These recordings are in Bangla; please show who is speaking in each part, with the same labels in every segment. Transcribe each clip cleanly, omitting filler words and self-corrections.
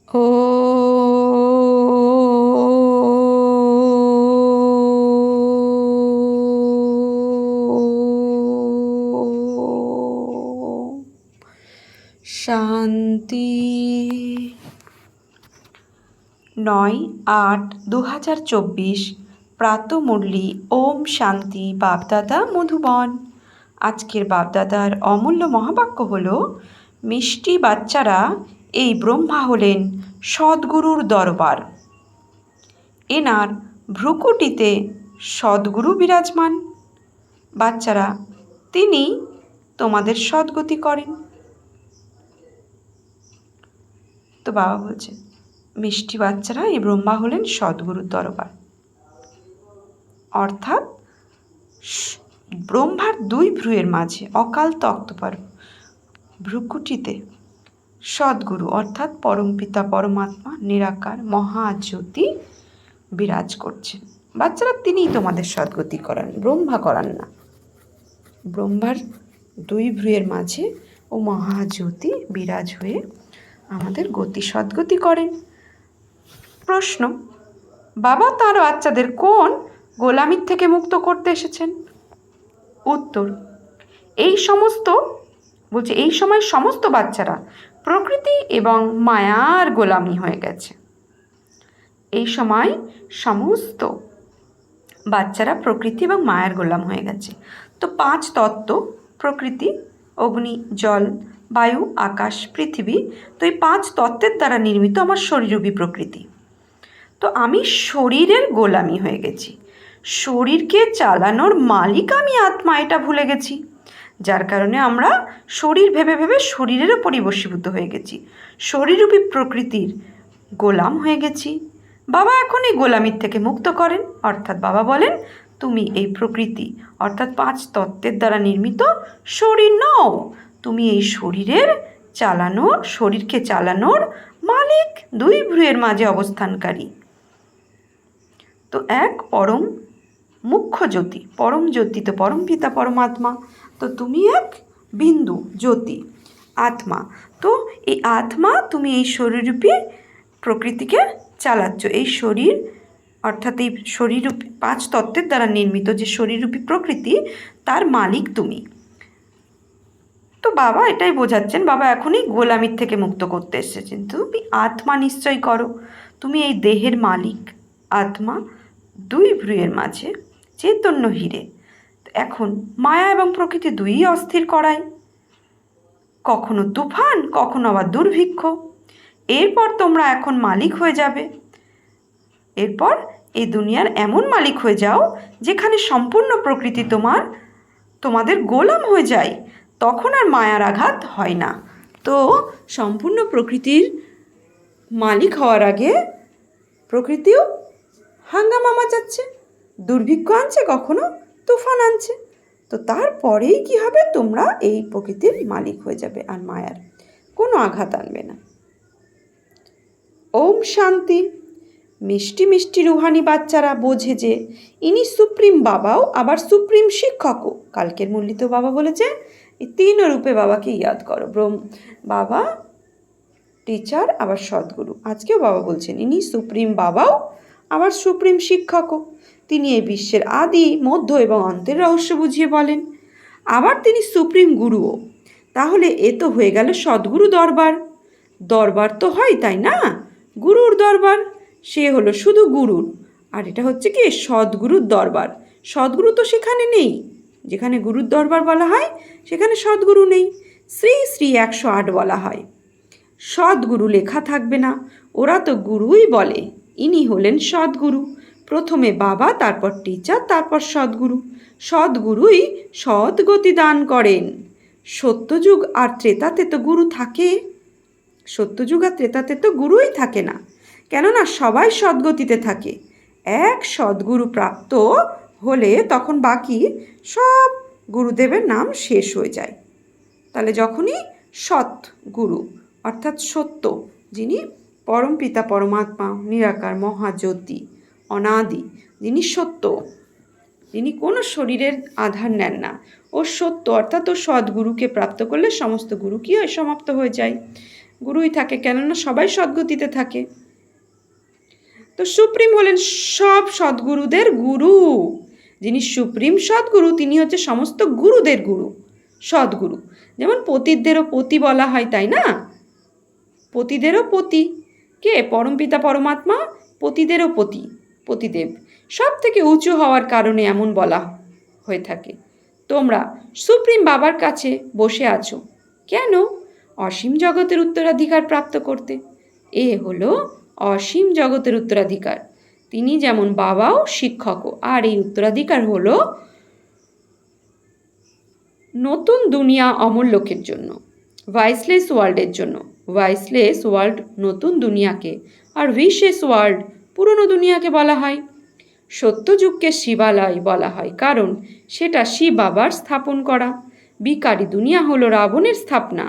Speaker 1: ও শান্তি। 9-8-2024 প্রাতঃমুরলি। ওম শান্তি। বাপদাদা মধুবন। আজকের বাপদাদার অমূল্য মহাবাক্য হল, মিষ্টি বাচ্চারা, এই ব্রহ্মা হলেন সদ্গুরুর দরবার। এনার ভ্রুকুটিতে সদ্গুরু বিরাজমান। বাচ্চারা, তিনি তোমাদের সদ্গতি করেন। তো বাবা বলছেন, মিষ্টি বাচ্চারা, এই ব্রহ্মা হলেন সদ্গুরুর দরবার। অর্থাৎ ব্রহ্মার 2 ভ্রুয়ের মাঝে অকাল তক্তপর ভ্রুকুটিতে সদ্গুরু অর্থাৎ পরমপিতা পরমাত্মা নিরাকার মহাজ্যোতি বিরাজ করছেন। বাচ্চারা, তিনিই তোমাদের সদ্গতি করান, ব্রহ্মা করান না। ব্রহ্মার 2 ভ্রুয়ের মাঝে ও মহাজ্যোতি বিরাজ হয়ে আমাদের সদ্গতি করেন। প্রশ্ন, বাবা তার বাচ্চাদের কোন গোলামির থেকে মুক্ত করতে এসেছেন? উত্তর, এই সময় সমস্ত বাচ্চারা প্রকৃতি এবং মায়ার গোলামি হয়ে গেছে। এই সময় সমস্ত বাচ্চারা প্রকৃতি এবং মায়ার গোলাম হয়ে গেছে। তো 5 তত্ত্ব, প্রকৃতি, অগ্নি, জল, বায়ু, আকাশ, পৃথিবী, তো এই 5 তত্ত্বের দ্বারা নির্মিত আমার শরীররূপী প্রকৃতি। তো আমি শরীরের গোলামি হয়ে গেছি। শরীরকে চালানোর মালিক আমি আত্মা, এটা ভুলে গেছি। যার কারণে আমরা শরীর ভেবে ভেবে শরীরেরও পরিবশীভূত হয়ে গেছি, শরীররূপী প্রকৃতির গোলাম হয়ে গেছি। বাবা এখন এই গোলামির থেকে মুক্ত করেন। অর্থাৎ বাবা বলেন, তুমি এই প্রকৃতি অর্থাৎ 5 তত্ত্বের দ্বারা নির্মিত শরীর নও, তুমি এই শরীরকে চালানোর মালিক, 2 ভ্রুয়ের মাঝে অবস্থানকারী। তো এক পরম মুখ্য জ্যোতি, পরম জ্যোতি তো পরম পিতা পরমাত্মা। তো তুমি এক বিন্দু জ্যোতি আত্মা। তো এই আত্মা, তুমি এই শরীররূপী প্রকৃতিকে চালাচ্ছ। এই শরীর অর্থাৎ এই শরীররূপী 5 তত্ত্বের দ্বারা নির্মিত যে শরীররূপী প্রকৃতি, তার মালিক তুমি। তো বাবা এটাই বোঝাচ্ছেন, বাবা এখনই গোলামির থেকে মুক্ত করতে এসেছেন। তুমি আত্মা নিশ্চয় করো, তুমি এই দেহের মালিক আত্মা, 2 ভ্রুয়ের মাঝে চৈতন্য হীরে। এখন মায়া এবং প্রকৃতি 2ই অস্থির করায়, কখনো তুফান, কখনো আবার দুর্ভিক্ষ। এরপর তোমরা এখন মালিক হয়ে যাবে। এরপর এই দুনিয়ার এমন মালিক হয়ে যাও যেখানে সম্পূর্ণ প্রকৃতি তোমাদের গোলাম হয়ে যায়, তখন আর মায়ার আঘাত হয় না। তো সম্পূর্ণ প্রকৃতির মালিক হওয়ার আগে প্রকৃতিও হাঙ্গামা মাচাচ্ছে, দুর্ভিক্ষ আনছে, কখনো তুফান আনছে। তো তারপরেই কি হবে, তোমরা এই প্রকৃতির মালিক হয়ে যাবে, আর মায়ার কোনো আঘাত আনবে না। ওম শান্তি। মিষ্টি মিষ্টি রুহানি বাচ্চারা বোঝে যে ইনি সুপ্রিম বাবাও আবার সুপ্রিম শিক্ষকও। কালকের মুরলিতে বাবা বলেছে, এই 3 রূপে বাবাকে ইয়াদ করো, বাবা, টিচার, আবার সদ্গুরু। আজকেও বাবা বলছেন, ইনি সুপ্রিম বাবাও আবার সুপ্রিম শিক্ষকও। তিনি এই বিশ্বের আদি, মধ্য এবং অন্তের রহস্য বুঝিয়ে বলেন। আবার তিনি সুপ্রিম গুরুও। তাহলে এ তো হয়ে গেল সদ্গুরু দরবার। দরবার তো হয়, তাই না? গুরুর দরবার, সে হলো শুধু গুরুর, আর এটা হচ্ছে কি সদ্গুরুর দরবার। সদ্গুরু তো সেখানে নেই, যেখানে গুরুর দরবার বলা হয় সেখানে সদ্গুরু নেই। শ্রী শ্রী 108 বলা হয়, সদ্গুরু লেখা থাকবে না। ওরা তো গুরুই বলে। ইনি হলেন সদ্গুরু। প্রথমে বাবা, তারপর টিচার, তারপর সদ্গুরু। সদ্গুরুই সদ্গতি দান করেন। সত্যযুগ আর ত্রেতাতে তো গুরু থাকে, সত্যযুগ আর ত্রেতাতে তো গুরুই থাকে না, কেননা সবাই সদ্গতিতে থাকে। এক সদ্গুরু প্রাপ্ত হলে তখন বাকি সব গুরুদেবের নাম শেষ হয়ে যায়। তাহলে যখনই সৎ গুরু অর্থাৎ সত্য, যিনি পরম পিতা পরমাত্মা নিরাকার মহাজ্যোতি অনাদি, যিনি সত্য, যিনি কোনো শরীরের আধার নেন না, ও সত্য অর্থাৎ ও সদ্গুরুকে প্রাপ্ত করলে সমস্ত গুরু কি হয়, সমাপ্ত হয়ে যায়। গুরুই থাকে, কেননা সবাই সদ্গতিতে থাকে। তো সুপ্রিম হলেন সব সদ্গুরুদের গুরু। যিনি সুপ্রিম সদ্গুরু তিনি হচ্ছে সমস্ত গুরুদের গুরু, সদ্গুরু। যেমন পতিদেরও পতি বলা হয়, তাই না? পতিদেরও পতি কে? পরমপিতা পরমাত্মা। পতিদেরও পতি, পতিদেব। সব থেকে উঁচু হওয়ার কারণে এমন বলা হয়ে থাকে। তোমরা সুপ্রিম বাবার কাছে বসে আছো কেন? অসীম জগতের উত্তরাধিকার প্রাপ্ত করতে। এ হলো অসীম জগতের উত্তরাধিকার। তিনি যেমন বাবাও শিক্ষকও। আর এই উত্তরাধিকার হলো নতুন দুনিয়া অমর লোকের জন্য, ভয়েসলেস ওয়ার্ল্ডের জন্য। ভয়েসলেস ওয়ার্ল্ড নতুন দুনিয়াকে, আর ভিশেস ওয়ার্ল্ড পুরনো দুনিয়াকে বলা হয়। সত্যযুগকে শিবালয় বলা হয়, কারণ সেটা শিব বাবার স্থাপন করা। বিকারী দুনিয়া হলো রাবণের স্থাপনা।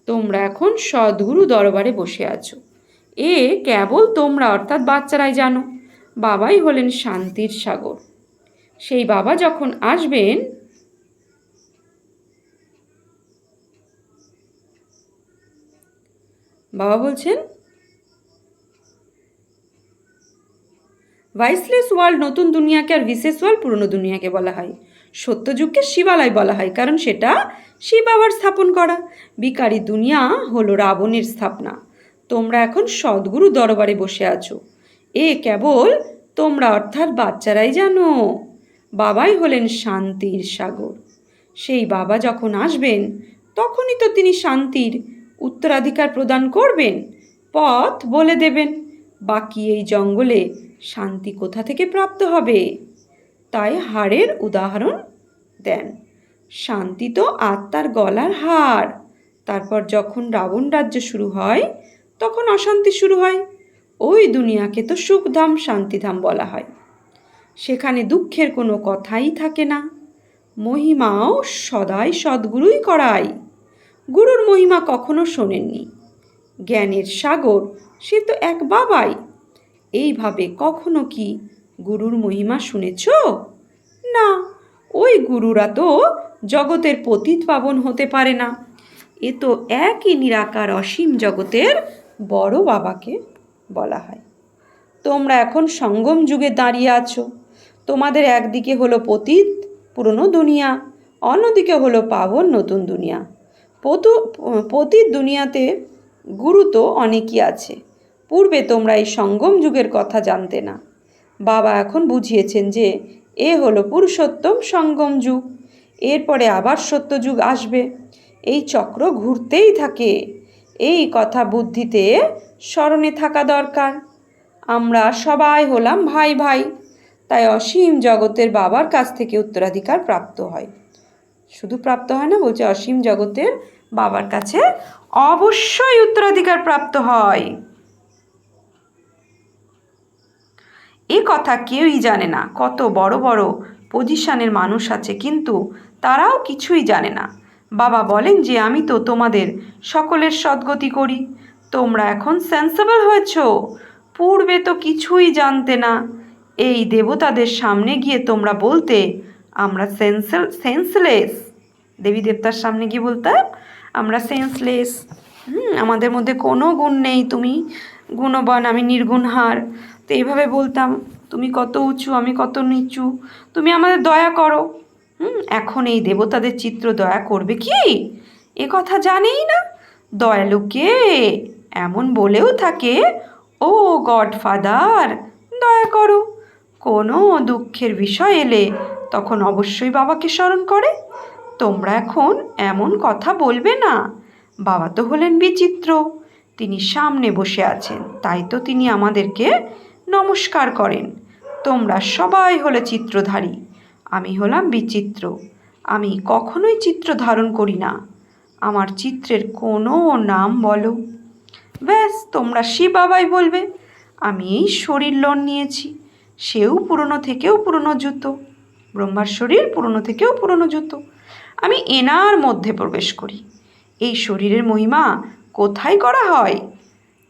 Speaker 1: তোমরা এখন সদ্গুরু দরবারে বসে আছো। এ কেবল তোমরা অর্থাৎ বাচ্চারাই জানো। বাবাই হলেন শান্তির সাগর। সেই বাবা যখন আসবেন, বাবা বলছেন ভয়েসলেস ওয়ার্ল্ড নতুন দুনিয়াকে, আর ভিসেস ওয়ার্ল্ড পুরনো দুনিয়াকে বলা হয়। সত্যযুগকে শিবালয় বলা হয়, কারণ সেটা শিব বাবার স্থাপন করা। বিকারী দুনিয়া হলো রাবণের স্থাপনা। তোমরা এখন সদ্গুরু দরবারে বসে আছো। এ কেবল তোমরা অর্থাৎ বাচ্চারাই জানো। বাবাই হলেন শান্তির সাগর। সেই বাবা যখন আসবেন তখনই তো তিনি শান্তির উত্তরাধিকার প্রদান করবেন, পথ বলে দেবেন। বাকি এই জঙ্গলে শান্তি কোথা থেকে প্রাপ্ত হবে? তাই হাড়ের উদাহরণ দেন। শান্তি তো আত্মার গলার হার। তারপর যখন রাবণ রাজ্য শুরু হয় তখন অশান্তি শুরু হয়। ওই দুনিয়াকে তো সুখধাম, শান্তিধাম বলা হয়। সেখানে দুঃখের কোনো কথাই থাকে না। মহিমাও সদাই সদ্গুরুই করায়। গুরুর মহিমা কখনো শোনেননি। জ্ঞানের সাগর সে তো এক বাবাই। এইভাবে কখনো কি গুরুর মহিমা শুনেছ? না, ওই গুরুরা তো জগতের পতিত পাবন হতে পারে না। এ তো একই নিরাকার অসীম জগতের বড় বাবাকে বলা হয়। তোমরা এখন সঙ্গম যুগে দাঁড়িয়ে আছো। তোমাদের একদিকে হলো পতিত পুরনো দুনিয়া, অন্যদিকে হলো পাবন নতুন দুনিয়া। পতিত দুনিয়াতে গুরু তো অনেকই আছে। পূর্বে তোমরা এই সঙ্গম যুগের কথা জানতে না। বাবা এখন বুঝিয়েছেন যে এ হলো পুরুষোত্তম সঙ্গম যুগ। এরপরে আবার সত্যযুগ আসবে। এই চক্র ঘুরতেই থাকে। এই কথা বুদ্ধিতে স্মরণে থাকা দরকার। আমরা সবাই হলাম ভাই ভাই। তাই অসীম জগতের বাবার কাছ থেকে উত্তরাধিকার প্রাপ্ত হয়। শুধু প্রাপ্ত হয় না, বলছে অসীম জগতের বাবার কাছে অবশ্যই উত্তরাধিকার প্রাপ্ত হয়। এ কথা কেউই জানে না। কত বড় বড় পজিশনের মানুষ আছে, কিন্তু তারাও কিছুই জানে না। বাবা বলেন যে আমি তো তোমাদের সকলের সদ্গতি করি। তোমরা এখন সেন্সেবল হয়েছ। পূর্বে তো কিছুই জানতে না। এই দেবতাদের সামনে গিয়ে তোমরা বলতে আমরা সেন্সলেস। দেবী দেবতার সামনে গিয়ে বলতে আমরা সেন্সলেস, আমাদের মধ্যে কোনো গুণ নেই, তুমি গুণবান, আমি নির্গুণহার। তো এইভাবে বলতাম, তুমি কত উঁচু, আমি কত নিচু, তুমি আমাদের দয়া করো। এখন এই দেবতাদের চিত্র দয়া করবে কি? এ কথা জানেই না। দয়ালুকে এমন বলেও থাকে, ও গডফাদার দয়া করো। কোনো দুঃখের বিষয় এলে তখন অবশ্যই বাবাকে স্মরণ করে। তোমরা এখন এমন কথা বলবে না। বাবা তো হলেন বিচিত্র। তিনি সামনে বসে আছেন, তাই তো তিনি আমাদেরকে নমস্কার করেন। তোমরা সবাই হলে চিত্রধারী, আমি হলাম বিচিত্র। আমি কখনোই চিত্র ধারণ করি না। আমার চিত্রের কোনো নাম বলো। ব্যাস তোমরা শিব বাবাই বলবে। আমি এই শরীর লোন নিয়েছি, সেও পুরনো থেকেও পুরনো জুতো। ব্রহ্মার শরীর পুরনো থেকেও পুরনো জুতো। আমি এনার মধ্যে প্রবেশ করি। এই শরীরের মহিমা কোথায় করা হয়?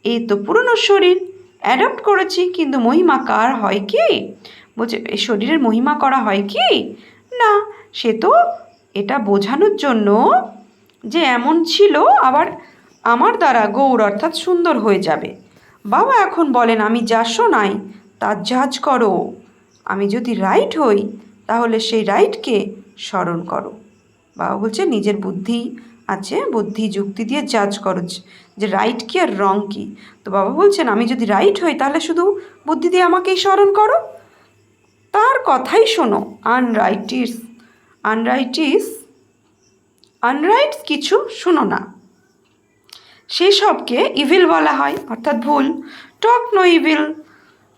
Speaker 1: এই তো পুরনো শরীর অ্যাডপ্ট করেছি, কিন্তু মহিমা কার হয় কি? বলছে এই শরীরের মহিমা করা হয় কি না? সে তো এটা বোঝানোর জন্য যে এমন ছিল, আবার আমার দ্বারা গৌর অর্থাৎ সুন্দর হয়ে যাবে। বাবা এখন বলেন, আমি যা শোনাই তা জাজ করো। আমি যদি রাইট হই তাহলে সেই রাইটকে স্মরণ করো। বাবা বলছে নিজের বুদ্ধি আছে, বুদ্ধি যুক্তি দিয়ে জাজ করো যে রাইট কী আর রং কী। তো বাবা বলছেন আমি যদি রাইট হই তাহলে শুধু বুদ্ধি দিয়ে আমাকেই স্মরণ করো, তার কথাই শোনো। আনরাইট কিছু শোনো না, সেসবকে ইভিল বলা হয়, অর্থাৎ ভুল। Talk no evil,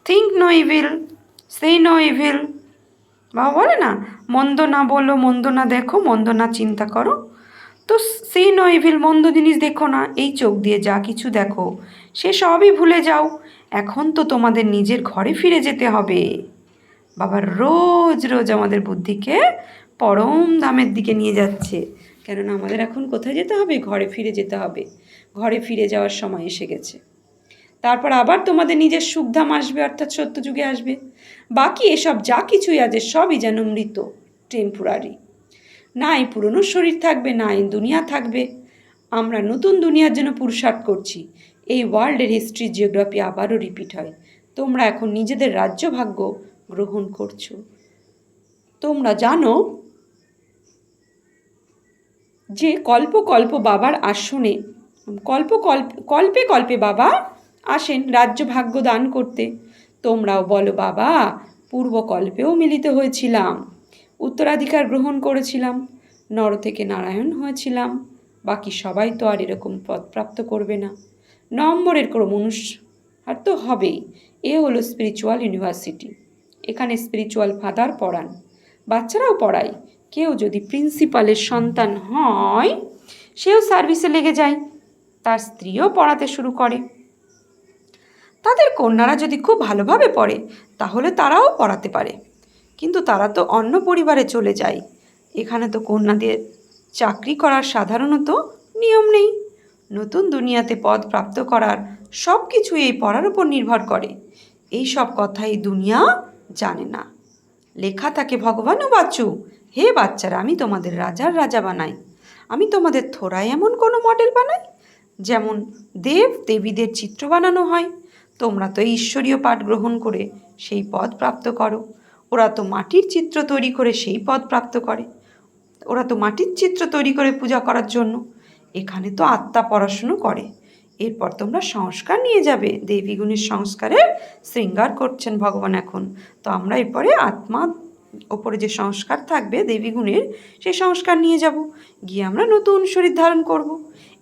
Speaker 1: think no evil, see no evil. বাবা বলে না, মন্দ না বলো, মন্দ না দেখো, মন্দ না চিন্তা করো। তো সে নো ইভিল, মন্দ জিনিস দেখো না। এই চোখ দিয়ে যা কিছু দেখো সে সবই ভুলে যাও। এখন তো তোমাদের নিজের ঘরে ফিরে যেতে হবে। বাবা রোজ রোজ আমাদের বুদ্ধিকে পরম ধামের দিকে নিয়ে যাচ্ছে, কেননা আমাদের এখন কোথায় যেতে হবে? ঘরে ফিরে যেতে হবে। ঘরে ফিরে যাওয়ার সময় এসে গেছে। তারপর আবার তোমাদের নিজের সুখধাম আসবে, অর্থাৎ সত্যযুগে আসবে। বাকি এসব যা কিছুই আছে সবই যেন মৃত, টেম্পোরারি। নাই পুরনো শরীর থাকবে, নাই দুনিয়া থাকবে। আমরা নতুন দুনিয়ার জন্য পুরুষার্থ করছি। এই ওয়ার্ল্ডের হিস্ট্রি, জিওগ্রাফি আবারও রিপিট হয়। তোমরা এখন নিজেদের রাজ্য ভাগ্য গ্রহণ করছো। তোমরা জানো যে কল্প বাবার আসনে কল্পে কল্পে বাবা আসেন রাজ্য ভাগ্য দান করতে। তোমরাও বলো, বাবা পূর্বকল্পেও মিলিত হয়েছিলাম, উত্তরাধিকার গ্রহণ করেছিলাম, নর থেকে নারায়ণ হয়েছিলাম। বাকি সবাই তো আর এরকম পদ প্রাপ্ত করবে না। নম্বরের কোনো আর তো হবেই। এ হলো স্পিরিচুয়াল ইউনিভার্সিটি। এখানে স্পিরিচুয়াল ফাদার পড়ান, বাচ্চারাও পড়ায়। কেউ যদি প্রিন্সিপালের সন্তান হয় সেও সার্ভিসে লেগে যায়, তার স্ত্রীও পড়াতে শুরু করে। তাদের কন্যারা যদি খুব ভালোভাবে পড়ে তাহলে তারাও পড়াতে পারে, কিন্তু তারা তো অন্য পরিবারে চলে যায়। এখানে তো কন্যাদের চাকরি করার সাধারণত নিয়ম নেই। নতুন দুনিয়াতে পদ প্রাপ্ত করার সব কিছু এই পড়ার উপর নির্ভর করে। এই সব কথাই দুনিয়া জানে না। লেখা থাকে, ভগবানও বাচ্চু, হে বাচ্চারা, আমি তোমাদের রাজার রাজা বানাই। আমি তোমাদের থোড়ায় এমন কোনো মডেল বানাই যেমন দেব দেবীদের চিত্র বানানো হয়। তোমরা তো ঈশ্বরীয় পাঠ গ্রহণ করে সেই পদ প্রাপ্ত করো। ওরা তো মাটির চিত্র তৈরি করে সেই পদ প্রাপ্ত করে। ওরা তো মাটির চিত্র তৈরি করে পূজা করার জন্য। এখানে তো আত্মা পড়াশুনো করে। এরপর তোমরা সংস্কার নিয়ে যাবে। দেবী গুণের সংস্কারের শৃঙ্গার করছেন ভগবান এখন। তো আমরা এরপরে আত্মা ওপরে যে সংস্কার থাকবে দেবী গুণের, সেই সংস্কার নিয়ে যাব, গিয়ে আমরা নতুন শরীর ধারণ করব।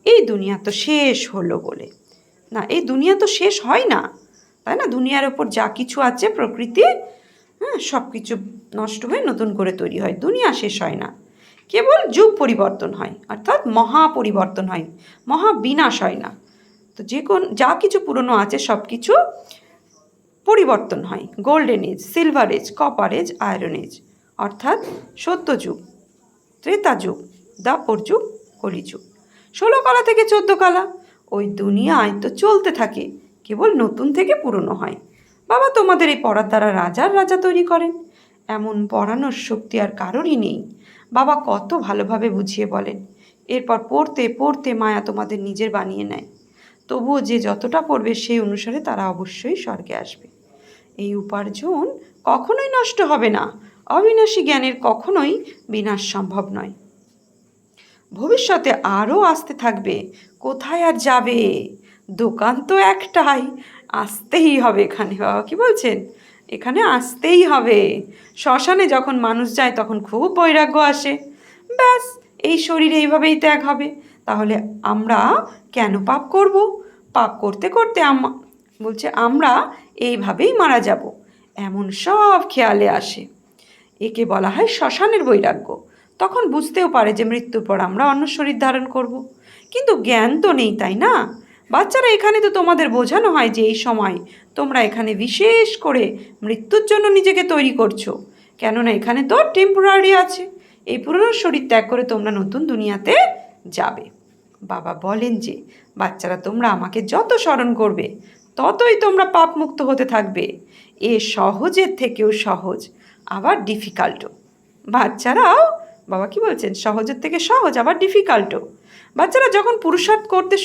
Speaker 1: এই দুনিয়া তো শেষ হলো বলে না, এই দুনিয়া তো শেষ হয় না, তাই না? দুনিয়ার ওপর যা কিছু আছে প্রকৃতি, সব কিছু নষ্ট হয়ে নতুন করে তৈরি হয়। দুনিয়া শেষ হয় না, কেবল যুগ পরিবর্তন হয়, অর্থাৎ মহা পরিবর্তন হয়, মহা বিনাশ হয় না। তো যা কিছু পুরনো আছে সব কিছু পরিবর্তন হয়। Golden age, silver age, copper age, iron age, অর্থাৎ সত্যযুগ, ত্রেতা যুগ, দ্বাপর যুগ, কলিযুগ। 16 কলা থেকে 14 কলা। ওই দুনিয়ায় তো চলতে থাকে, কেবল নতুন থেকে পুরনো হয়। বাবা তোমাদের এই পড়ার দ্বারা রাজার রাজা তৈরি করেন। এমন পড়ানোর শক্তি আর কারোরই নেই। বাবা কত ভালোভাবে বুঝিয়ে বলেন। এরপর পড়তে পড়তে মায়া তোমাদের নিজের বানিয়ে নেয়। তবুও যে যতটা পড়বে সেই অনুসারে তারা অবশ্যই স্বর্গে আসবে। এই উপার্জন কখনোই নষ্ট হবে না। অবিনাশী জ্ঞানের কখনোই বিনাশ সম্ভব নয়। ভবিষ্যতে আরও আসতে থাকবে। কোথায় আর যাবে? দোকান তো একটাই, আসতেই হবে এখানে। বাবা কি বলছেন? এখানে আসতেই হবে। শ্মশানে যখন মানুষ যায় তখন খুব বৈরাগ্য আসে, ব্যাস এই শরীর এইভাবেই ত্যাগ হবে। তাহলে আমরা কেন পাপ করব? পাপ করতে করতে বলছে আমরা এইভাবেই মারা যাব, এমন সব খেয়ালে আসে। একে বলা হয় শ্মশানের বৈরাগ্য। তখন বুঝতেও পারে যে মৃত্যুর পর আমরা অন্য শরীর ধারণ করব, কিন্তু জ্ঞান তো নেই, তাই না? বাচ্চারা, এখানে তো তোমাদের বোঝানো হয় যে এই সময় তোমরা এখানে বিশেষ করে মৃত্যুর জন্য নিজেকে তৈরি করছো, কেননা এখানে তো টেম্পোরারি আছে। এই পুরনো শরীর ত্যাগ করে তোমরা নতুন দুনিয়াতে যাবে। বাবা বলেন যে বাচ্চারা, তোমরা আমাকে যত স্মরণ করবে ততই তোমরা পাপমুক্ত হতে থাকবে। এ সহজের থেকেও সহজ, আবার ডিফিকাল্টও। বাচ্চারাও, বাবা কি বলছেন, সহজের থেকে সহজ আবার ডিফিকাল্টও। বাচ্চারা যখন পুরুষার্থ করতে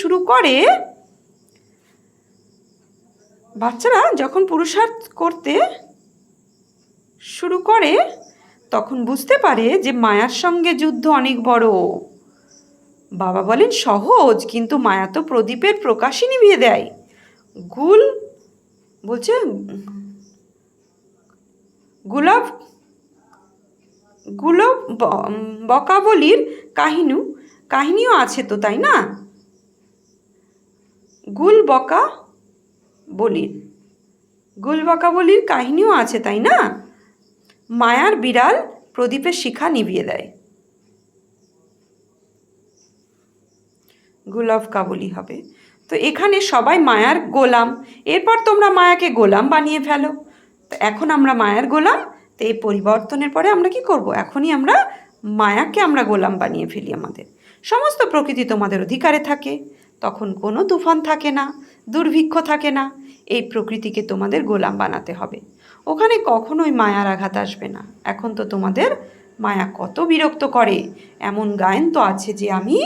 Speaker 1: শুরু করে, তখন বুঝতে পারে যে মায়ার সঙ্গে যুদ্ধ অনেক বড়। বাবা বলেন সহজ, কিন্তু মায়া তো প্রদীপের প্রকাশই নিভিয়ে দেয়। গুল বলছে গুলাব বকাবলির কাহিনীও আছে তো, তাই না? গুল বকাবলির কাহিনীও আছে, তাই না? মায়ার বিড়াল প্রদীপের শিখা নিভিয়ে দেয়। গুলাব কাবুলি হবে। তো এখানে সবাই মায়ার গোলাম, এরপর তোমরা মায়াকে গোলাম বানিয়ে ফেলো। তো এখন আমরা মায়ার গোলাম, তো এই পরিবর্তনের পরে আমরা কি করব? এখনই আমরা মায়াকে গোলাম বানিয়ে ফেলি। আমাদের সমস্ত প্রকৃতি তোমাদের অধিকারে থাকে, তখন কোনো তুফান থাকে না, দুর্ভিক্ষ থাকে না। এই প্রকৃতিকে তোমাদের গোলাম বানাতে হবে, ওখানে কখনোই মায়ার আঘাত আসবে না। এখন তো তোমাদের মায়া কত বিরক্ত করে, এমন গায়ন তো আছে যে আমি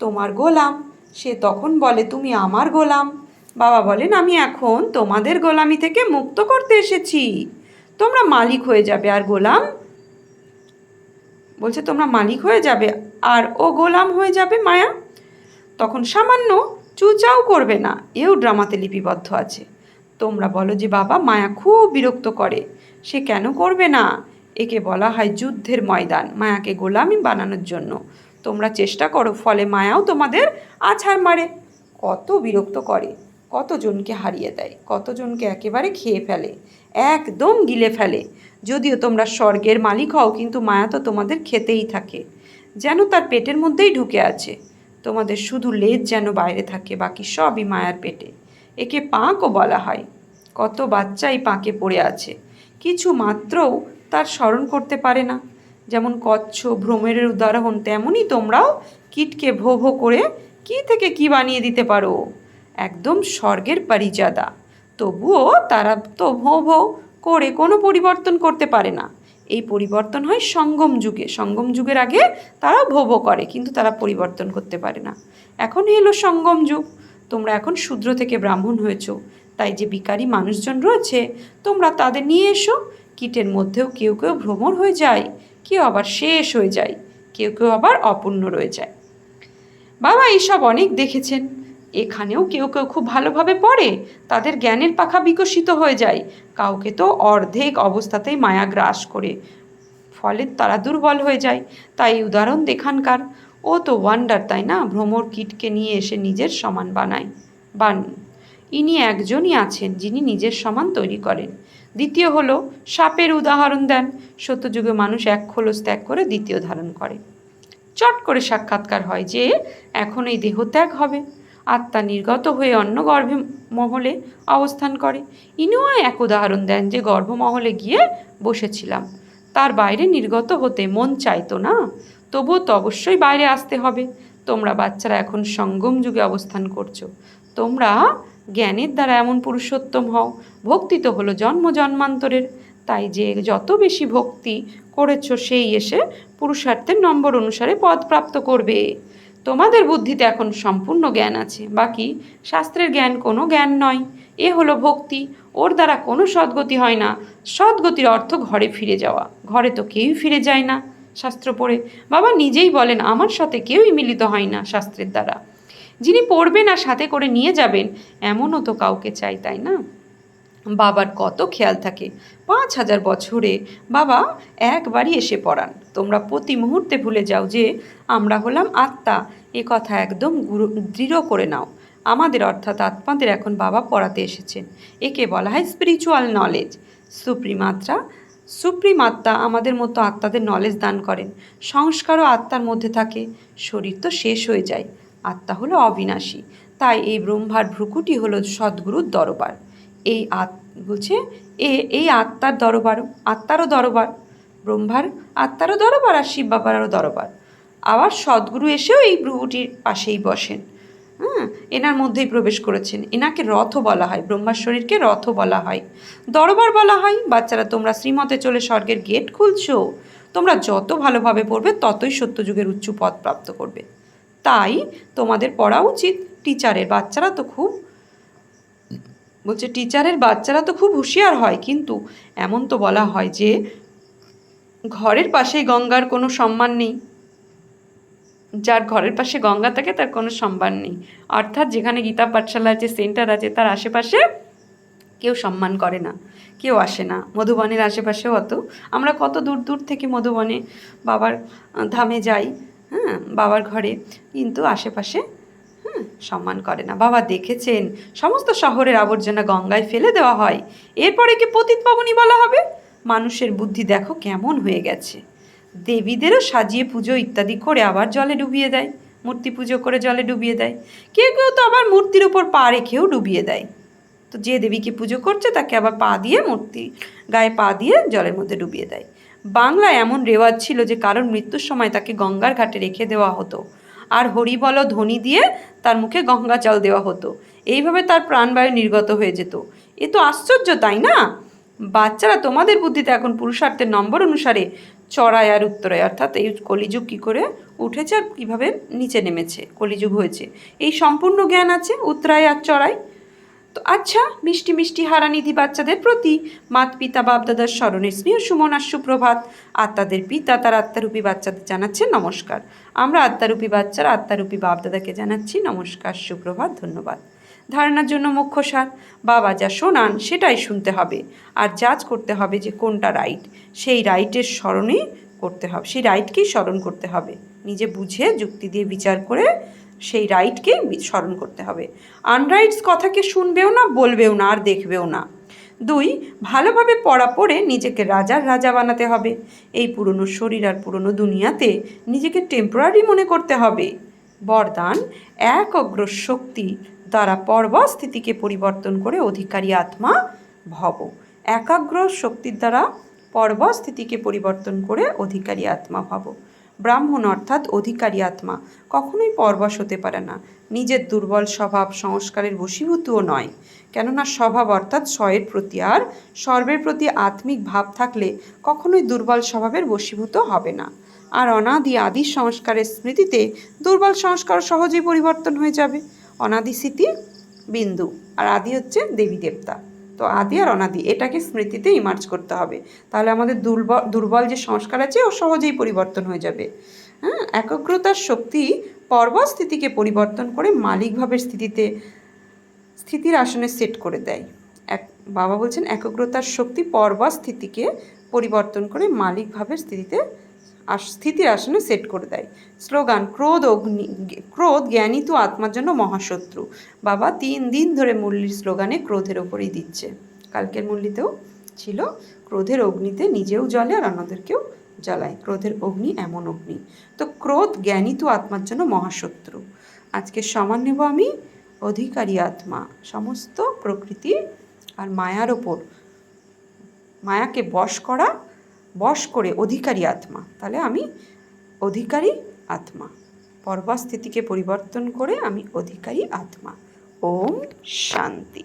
Speaker 1: তোমার গোলাম, সে তখন বলে তুমি আমার গোলাম। বাবা বলেন আমি এখন তোমাদের গোলামি থেকে মুক্ত করতে এসেছি, তোমরা মালিক হয়ে যাবে। আর গোলাম বলছে তোমরা মালিক হয়ে যাবে আর ও গোলাম হয়ে যাবে মায়া। তখন সামান্য চুচাও করবে না, এও ড্রামাতে লিপিবদ্ধ আছে। তোমরা বলো যে বাবা মায়া খুব বিরক্ত করে, সে কেন করবে না? একে বলা হয় যুদ্ধের ময়দান, মায়াকে গোলামি বানানোর জন্য তোমরা চেষ্টা করো, ফলে মায়াও তোমাদের আছাড় মারে। কত বিরক্ত করে, কতজনকে হারিয়ে দেয়, কতজনকে একেবারে খেয়ে ফেলে, একদম গিলে ফেলে। যদিও তোমরা স্বর্গের মালিক হও, কিন্তু মায়া তো তোমাদের খেতেই থাকে, যেন তার পেটের মধ্যেই ঢুকে আছে। তোমাদের শুধু লেজ যেন বাইরে থাকে, বাকি সবই মায়ার পেটে। একে পাঁকও বলা হয়। কত বাচ্চাই পাঁকে পড়ে আছে, কিছু মাত্রও তার স্মরণ করতে পারে না। যেমন কচ্ছ ভ্রমরের উদাহরণ, তেমনই তোমরাও কীটকে ভো ভো করে কী থেকে কী বানিয়ে দিতে পারো, একদম স্বর্গের পরিজাদা। তবুও তারা তো ভো ভো করে কোনো পরিবর্তন করতে পারে না। এই পরিবর্তন হয় সঙ্গম যুগে। সঙ্গম যুগের আগে তারা ভো ভো করে, কিন্তু তারা পরিবর্তন করতে পারে না। এখন এলো সঙ্গম যুগ, তোমরা এখন শূদ্র থেকে ব্রাহ্মণ হয়েছো, তাই যে বিকারী মানুষজন রয়েছে তোমরা তাদের নিয়ে এসো। কীটের মধ্যেও কেউ কেউ ভ্রমর হয়ে যায়, কেউ আবার শেষ হয়ে যায়, কেউ কেউ আবার অপূর্ণ রয়ে যায়। বাবা এইসব অনেক দেখেছেন। এখানেও কেউ কেউ খুব ভালোভাবে পড়ে, তাদের জ্ঞানের পাখা বিকশিত হয়ে যায়। কাউকে তো অর্ধেক অবস্থাতেই মায়া গ্রাস করে, ফলে তারা দুর্বল হয়ে যায়। তাই উদাহরণ দেখানকার। ও তো ওয়ান্ডার, তাই না? ভ্রমর কীটকে নিয়ে এসে নিজের সমান বান ইনি একজনই আছেন যিনি নিজের সমান তৈরি করেন। দ্বিতীয় হলো সাপের উদাহরণ দেন। সত্যযুগে মানুষ এক খোলস ত্যাগ করে দ্বিতীয় ধারণ করে। চট করে সাক্ষাৎকার হয় যে এখন এই দেহত্যাগ হবে, আত্মা নির্গত হয়ে অন্য গর্ভমহলে অবস্থান করে। ইনিও এক উদাহরণ দেন যে গর্ভমহলে গিয়ে বসেছিলাম, তার বাইরে নির্গত হতে মন চাইতো না, তবুও তো অবশ্যই বাইরে আসতে হবে। তোমরা বাচ্চারা এখন সঙ্গম যুগে অবস্থান করছো, তোমরা জ্ঞানের দ্বারা এমন পুরুষোত্তম হও। ভক্তি তো হলো জন্ম জন্মান্তরের, তাই যে যত বেশি ভক্তি করেছো সেই এসে পুরুষার্থের নম্বর অনুসারে পদ প্রাপ্ত করবে। তোমাদের বুদ্ধিতে এখন সম্পূর্ণ জ্ঞান আছে, বাকি শাস্ত্রের জ্ঞান কোনো জ্ঞান নয়। এ হলো ভক্তি, ওর দ্বারা কোনো সদ্গতি হয় না। সদ্গতির অর্থ ঘরে ফিরে যাওয়া, ঘরে তো কেউই ফিরে যায় না শাস্ত্র পড়ে। বাবা নিজেই বলেন আমার সাথে কেউই মিলিত হয় না শাস্ত্রের দ্বারা। যিনি পড়বেন আর সাথে করে নিয়ে যাবেন এমনও তো কাউকে চাই, তাই না? বাবার কত খেয়াল থাকে, 5000 বছরে বাবা একবারই এসে পড়ান। তোমরা প্রতি মুহূর্তে ভুলে যাও যে আমরা হলাম আত্মা, এ কথা একদম দৃঢ় করে নাও। আমাদের অর্থাৎ আত্মাদের এখন বাবা পড়াতে এসেছেন। একে বলা হয় স্পিরিচুয়াল নলেজ। সুপ্রিম আত্মা আমাদের মতো আত্মাদের নলেজ দান করেন। সংস্কারও আত্মার মধ্যে থাকে, শরীর তো শেষ হয়ে যায়, আত্মা হলো অবিনাশী। তাই এই ব্রহ্মার ভ্রুকুটি হলো সদ্গুরুর দরবার। এই আত্মার দরবার, আত্মারও দরবার, ব্রহ্মার আত্মারও দরবার আর শিব বাবারও দরবার। আবার সদ্গুরু এসেও এই ভ্রুকুটির পাশেই বসেন, এনার মধ্যেই প্রবেশ করেছেন। এনাকে রথ বলা হয়, ব্রহ্মার শরীরকে রথ বলা হয়, দরবার বলা হয়। বাচ্চারা তোমরা শ্রীমতে চলে স্বর্গের গেট খুলছো। তোমরা যত ভালোভাবে পড়বে ততই সত্যযুগের উচ্চ পদ প্রাপ্ত করবে। তাই তোমাদের পড়া উচিত। টিচারের বাচ্চারা তো খুব হুঁশিয়ার হয়, কিন্তু এমন তো বলা হয় যে ঘরের পাশেই গঙ্গার কোনো সম্মান নেই। যার ঘরের পাশে গঙ্গা থাকে তার কোনো সম্মান নেই। অর্থাৎ যেখানে গীতা পাঠশালা আছে, সেন্টার আছে, তার আশেপাশে কেউ সম্মান করে না, কেউ আসে না। মধুবনের আশেপাশেও আমরা কত দূর দূর থেকে মধুবনে বাবার ধামে যাই, হ্যাঁ, বাবার ঘরে, কিন্তু আশেপাশে সম্মান করে না। বাবা দেখেছেন সমস্ত শহরের আবর্জনা গঙ্গায় ফেলে দেওয়া হয়, এরপরে কি পতিত পাবনী বলা হবে? মানুষের বুদ্ধি দেখো কেমন হয়ে গেছে। দেবীদেরও সাজিয়ে পুজো ইত্যাদি করে আবার জলে ডুবিয়ে দেয়, মূর্তি পুজো করে জলে ডুবিয়ে দেয়। কেউ কেউ তো আবার মূর্তির উপর পা রেখেও ডুবিয়ে দেয়। তো যে দেবীকে পুজো করছে তাকে আবার পা দিয়ে, মূর্তি গায়ে পা দিয়ে জলের মধ্যে ডুবিয়ে দেয়। বাংলায় এমন রেওয়াজ ছিল যে কারোর মৃত্যুর সময় তাকে গঙ্গার ঘাটে রেখে দেওয়া হতো, আর হরিবল ধ্বনি দিয়ে তার মুখে গঙ্গা জল দেওয়া হতো। এইভাবে তার প্রাণবায়ু নির্গত হয়ে যেত। এ তো আশ্চর্য, তাই না? বাচ্চারা, তোমাদের বুদ্ধিতে এখন পুরুষার্থের নম্বর অনুসারে চড়াই আর উত্তরায়, অর্থাৎ এই কলিযুগ কী করে উঠেছে আর কীভাবে নিচে নেমেছে, কলিযুগ হয়েছে, এই সম্পূর্ণ জ্ঞান আছে উত্তরায় আর চড়াই। তো আচ্ছা, মিষ্টি মিষ্টি হারানিধি বাচ্চাদের প্রতি মাত পিতা বাপদাদার স্মরণের স্নেহ সুমন আর সুপ্রভাত। আত্মাদের পিতা তার আত্মারূপী বাচ্চাদের জানাচ্ছেন নমস্কার। আমরা আত্মারূপী বাচ্চারা আত্মারূপী বাপদাদাকে জানাচ্ছি নমস্কার, সুপ্রভাত, ধন্যবাদ। ধারণার জন্য মুখ্য সার, বাবা যা শোনান সেটাই শুনতে হবে, আর জাজ করতে হবে যে কোনটা রাইট। সেই রাইটের স্মরণে করতে হবে, সেই রাইটকেই স্মরণ করতে হবে। নিজে বুঝে যুক্তি দিয়ে বিচার করে সেই রাইটকে স্মরণ করতে হবে। আনরাইটস কথাকে শুনবেও না, বলবেও না, আর দেখবেও না। 2, ভালোভাবে পড়া পড়ে নিজেকে রাজার রাজা বানাতে হবে। এই পুরনো শরীর আর পুরনো দুনিয়াতে নিজেকে টেম্পোরারি মনে করতে হবে। বরদান, একগ্র শক্তি দ্বারা পর্বস্থিতিকে পরিবর্তন করে অধিকারী আত্মা ভব। একাগ্র শক্তির দ্বারা পর্বস্থিতিকে পরিবর্তন করে অধিকারী আত্মা ভব। ব্রাহ্মণ অর্থাৎ অধিকারী আত্মা কখনোই পরবশ হতে পারে না। নিজের দুর্বল স্বভাব সংস্কারের বশীভূতও নয়, কেননা স্বভাব অর্থাৎ স্বয়ের প্রতি আর সর্বের প্রতি আত্মিক ভাব থাকলে কখনোই দুর্বল স্বভাবের বশীভূত হবে না। আর অনাদি আদি সংস্কারের স্মৃতিতে দুর্বল সংস্কার সহজেই পরিবর্তন হয়ে যাবে। অনাদি স্মৃতি বিন্দু, আর আদি হচ্ছে দেবী দেবতা। তো আদি আর অনাদি এটাকে স্মৃতিতে ইমার্জ করতে হবে, তাহলে আমাদের দুর্বল যে সংস্কার আছে ও সহজেই পরিবর্তন হয়ে যাবে। হ্যাঁ, একাগ্রতার শক্তি পর্বস্থিতিকে পরিবর্তন করে মালিক ভাবের স্থিতির আসনে সেট করে দেয়। বাবা বলছেন একাগ্রতার শক্তি পর্বস্থিতিকে পরিবর্তন করে মালিক ভাবের স্থিতির আসনে সেট করে দেয়। স্লোগান, ক্রোধ জ্ঞানী তো আত্মার জন্য মহাশত্রু। বাবা 3 দিন ধরে মুরলির স্লোগানে ক্রোধের ওপরই দিচ্ছে। কালকের মুরলিতেও ছিল, ক্রোধের অগ্নিতে নিজেও জ্বলে আর অন্যদেরকেও জ্বালায়। ক্রোধের অগ্নি এমন অগ্নি। তো ক্রোধ জ্ঞানী তো আত্মার জন্য মহাশত্রু। আজকে সমান নেব আমি অধিকারী আত্মা, সমস্ত প্রকৃতি আর মায়ার ওপর, মায়াকে বশ করে অধিকারী আত্মা। তাহলে আমি অধিকারী আত্মা, পর্বস্থিতিকে পরিবর্তন করে আমি অধিকারী আত্মা। ওম শান্তি।